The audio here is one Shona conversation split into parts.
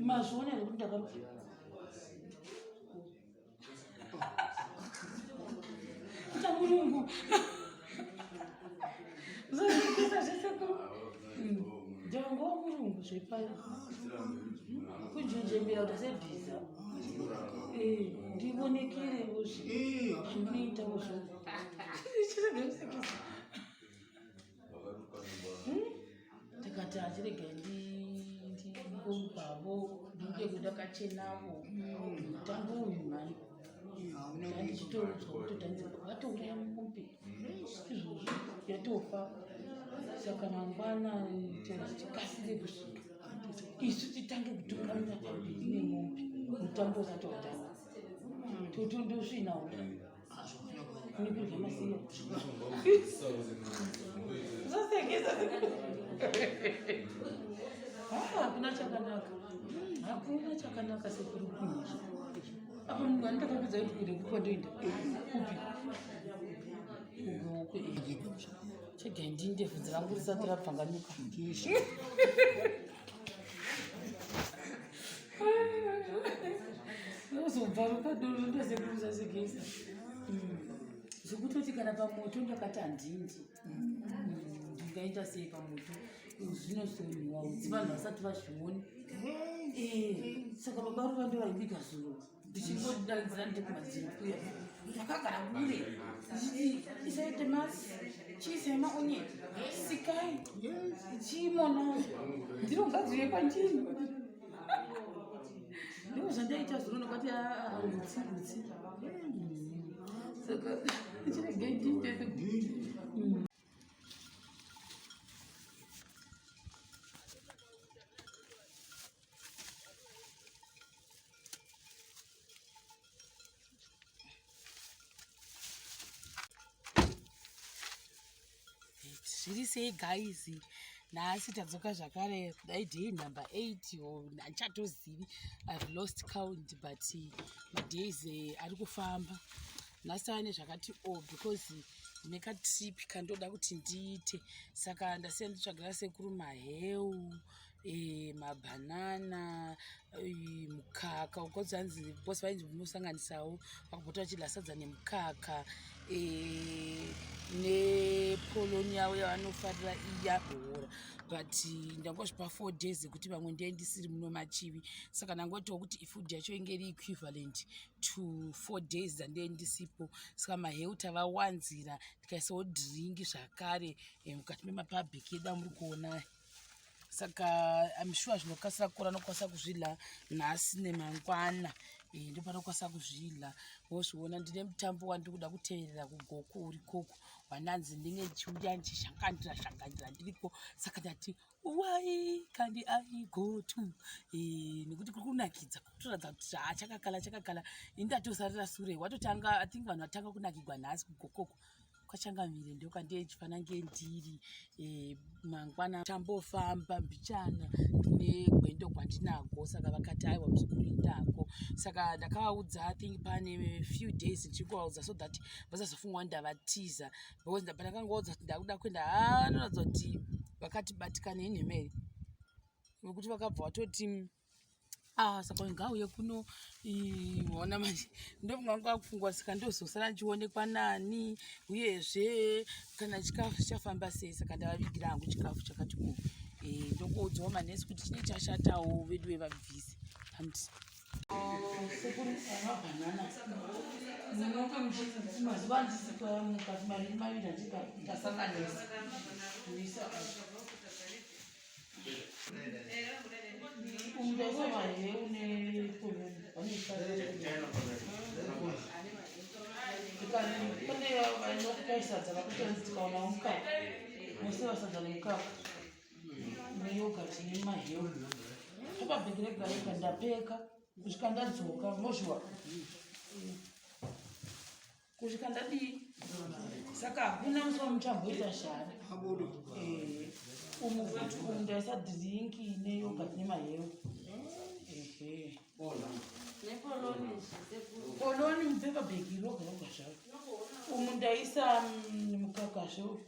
Mazone kuti ndakam Kuta mulungu. Zvikisa zvesekuru. Jango mulungu zvepaya. Kunjenjemera kuti sebhiza. Ndibonekere uzvi. Zvinoita uzvo. Tikati achirege ndibavo ndinge kudakachenavo mutambo uyu mani ndichitoudzwa kutotanze vatouraya mumbe izvozvo yatofa saka mangwana tikasire kusvika isu titange kutungamira pamberi nemombe mutambo usati watanga totondosvinawo nikurya masiya hakuna chakanaka sekuru kunyizva apa munhu andakakudza kuti kude kukondoenda kupi chega ndinde bvudzi rangu risati rabvanganuka nozobva rukadoro ndosekuru segesa zvekutoti kana pamoto ndakati handindi ndingaita sei pamoto zvinosoniwa udzi vanhu vasati vazvioni saka baba ruva ndovaibika zuro ndichingodaidzira ndikumadziro kuya ndakagara kure isaite masi chiisai maonye sikai chiimonawo ndirongadzire kwandini ndozvandaita zuro nokwati rutsi saka chirege ndindese zviri sei guys nhasi tadzoka zvakare kudai day number 8 or handichatosivi I've lost count but madays ari kufamba nhasi tava nezvakati because nekatrip kandoda kuti ndiite saka ndasiya nditsvagira sekuru maheu mabhanana mukaka ukodzi hanzi bosi vainzi munosanganisawo vakubota vachidya sadza nemukaka nepoloni yavo yavanofarira iya bhora but ndangozvipa 4 days kuti vamwe ndiye ndisiri muno machivi saka ndangotiwo kuti ifood yacho inge iri equivalent to 4 days dzandiye ndisipo saka maheu tavawanzira tikaisawo dringi zvakare mukati memapabhiki edu amuri kuona saka amshuwa zvinokasira kukora nokwanisa kuzvidla nhasi nemangwana ndopanokwanisa kuzvidla wozviona ndine mutambo wandikuda kuteerera kugoku uri koko wandanzi ndinge ndichiuya ndichishangandira ndiriko saka ndati why can't I go to nekuti kuri kunakidza kutoratidza kuti chakakala indatosarira sure watotanga I think vanhu vatanga kunakirwa nhasi kugokoko kwachangamire ndokandiye chifanange ndiri mangwana tambofamba mbichana negwendo kwandinago saka vakati aiwa muzukuru indako saka ndakavaudza I think pane few days ndichikuvaudza so that vasazofungwa ndavatiza because ndakangoudza kuti ndakuda kuenda noratidza kuti vakati batikane inhemeri nokuti vakabva vatoti saka ngauye kuno ona manje ndovanga kufungwa saka ndozosara ndichionekwa nani uyezve kana chikafu chichafamba sei saka ndavavigira hangu chikafu chakati ku ndokuudzawo manesi kuti chine chashatawo vedu vevabvisi handiti sekuru amabhanana munonge mazuva andisikoya mukati maviri maviri ndasanganisa kuisa umdesa maheu nepoloni kune vanokukaisadza vakutonzi tikaona mukaka mose vasadza nemukaka neyogati nemaheu topabheki rega rega ndapeka kusvika ndadzoka mozviwa kusvika ndadii saka hakuna musi wamuchamboita shari umufuti ndaisa drinki neyogati nemaheu poloni mupfeka bhegi roga roga zvavo umu ndaisa mukakazvo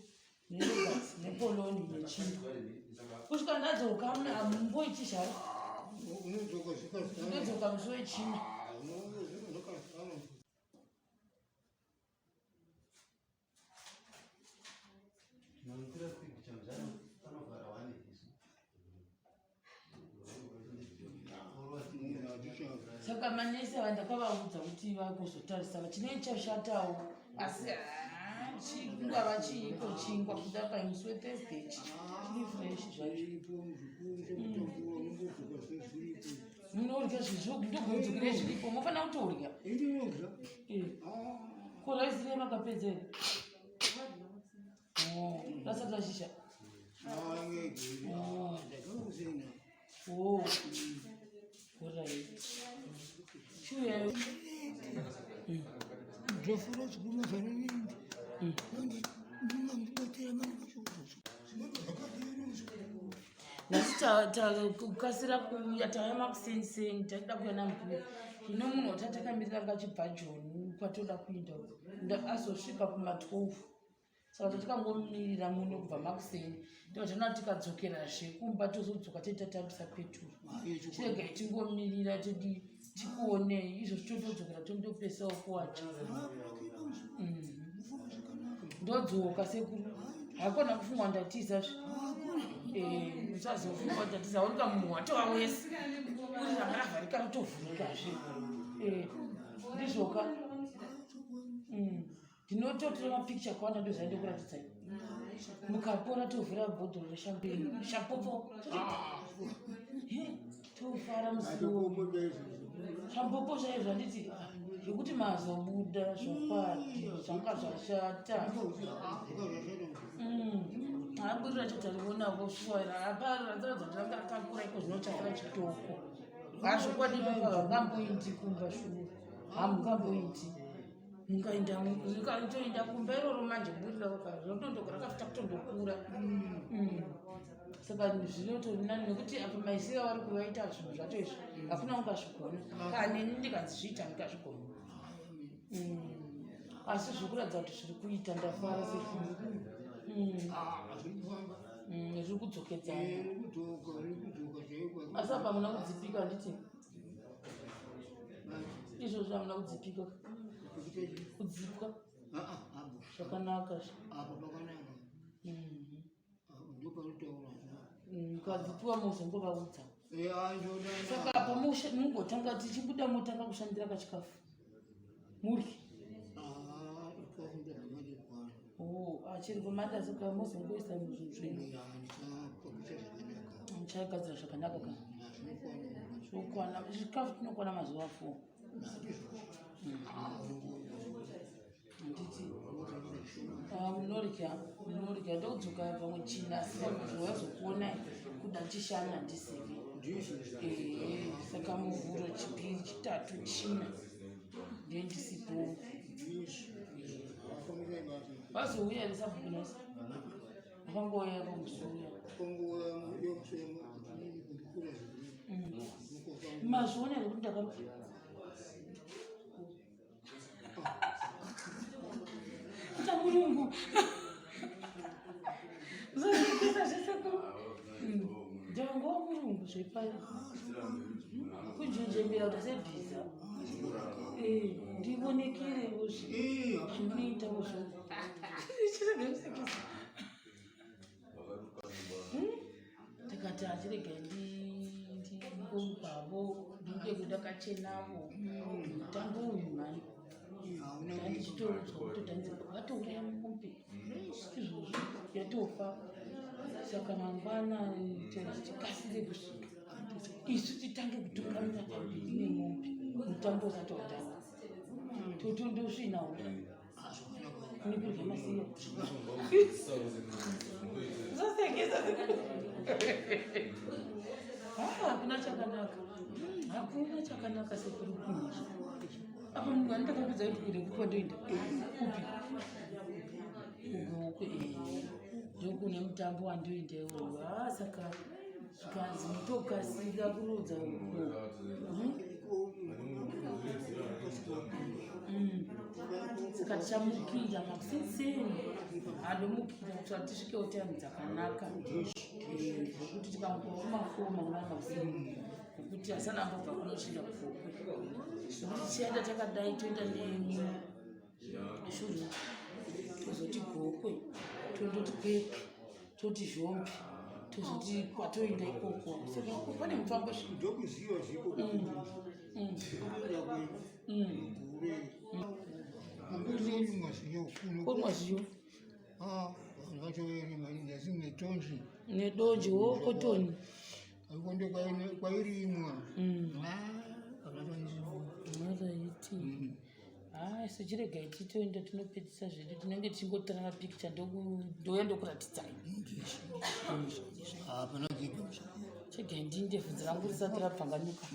neyogati nepoloni nechimwe kusvika ndadzoka mumboiti zvaro ndodzoka musi wechina saka manesi ava ndakavaudza kuti vakuzotarisa vachinei chashatawo asi chingava chiiko chingwa kuda pamusi weThursday chiri fresh zvacho munorya ndogadzokere zviripo mofanira kutorya ko raisi remakapedzera rasati rashisha shuya ndofuna zvikumazana nasi takasira kuuya tauya makuseni taida kuya namukuru zvino munhu watatakamirira ngachibva joni kwatoda kuenda azosvika kuma12 saka tatikangomirira muno kubva makuseni ndovatana tikadzokerazve kumba tozodzoka titatambisa peturu chirega itingomirira tikuonei izvo zvitotodzokera tondopesawo kuwacha ndodzoka sekuru haikona kufungwa ndatizazve usazofungwa ndatiza urika munhu watova wese uri rangaravharika utovhurikazve ndizvoka ndinototora mapikicha kwana ndozandokuratisai mukapora tovhura bhodhoro reshampeni shapopo tofara musiwo shampopo zvaizvo handiti zvekuti mazobuda zvokwadi zvanga zvashata aburira chatarionavo shuwaira aparanzaradza kuti ranga rakakura iko zvinotakira chitoko hazvokwadi papa vangamboindi kumba shuru hamungamboindi mungaitoenda kumba iroro manje burirawo zvinotondoka rakafita kutondokura saka zvinotorinani nekuti apa maisira vari kuvaita zvinhu zvacho izvi hakuna ungazvigona kaneni ndikazizviita ndikazvigona asi zvikuradza kuti zviri kuita ndafara sekuru zviri kudzokedzana asi apa hamuna kudzipika nditi izvozvo hamuna kudzipika kudzipwa zvakanaka ukadzipiwa muzongovaudza saka pamunongotanga tichibuda motanga kushandira kachikafu muryi achiri kumanda saka mozongoisa muzvinhu zvenyu muchaigadzira zvakanaka kana zvokwana chikafu chinokwana mazuva 4 nditi munorya ndokudzoka pamwe china zvowazokuonai kuda chishana ndisivi saka muvhuro chipiri chitatu china ndendisipo vazouya risabhukunasi akangoya pamusuya mazviona here kuti ndaka kuta murungu zvaikuisa zvesekuru ndangowa murungu zvepaya kunjenjembera kuti sebhiza ndivonekerewo zvinoitawo zvo chiregesekisa ndikati achirega ndimbobavo ndinge kuda kachenavo mutambo uyu mani ndichitoudzwa kutotanzirwa vatouraya mumbe izvozvo yatofa saka mangwana tikasire kusvika isu titange kutungamira pamberi nemombe mutambo usati watanga totondosvinawo nikurya masiya zasekesa hakuna chakanaka hakuna chakanaka sekuru kuizvi apa munhu andakapedza kuti kude kuti wandoenda kupi kuhuku ndokune mutambo wandoendewo saka zvikanzi mutokasira kurodza uko saka tichamukira makusenseni anomukira kuti tisvikewo taimu dzakanaka zvokuti tikangofoma foma nemamakuseni nekuti kuti asanambobva kunoshinda kugokwe nokuti tichaenda takadai toenda neshuru tozoti gokwe tondoti kwekwe toti zhombe tozoti kwatoenda ikoko saka pane mufambo ndokuziva zviko komwa zviyo netonji nedonje wokotoni aikonde kwairimwa araiti hai sechiregai titoenda tinopedzisa zvedu tinenge tichingotora mapikicha ndouya ndokuratidzai chegai ndinde vhudzi rangu risati rabvanganuka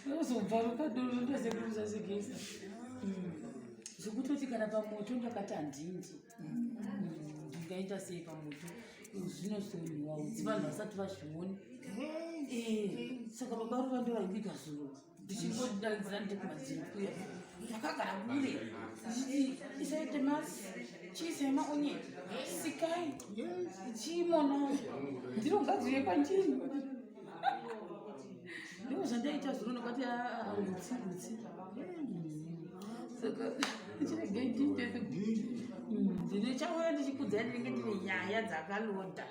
nozobva rukadoro ndosekurusa segesa zvekutoti kana pamoto ndakati handindi ndingaita sei pamoto zvinosoniwa udzi vanhu vasati vazvioni saka baba ruva ndo vaibika zuro ndichingodanidzira ndikumadziro kuya vakagara kure ichiti isaite masi chiisai maonye sikai chiimona ndinogadzire panjini ndo zvandaita zuro nokati utsi saka chiregai ndindese ndine chauya ndichikudzai ndinenge ndine nyaya dzakaloda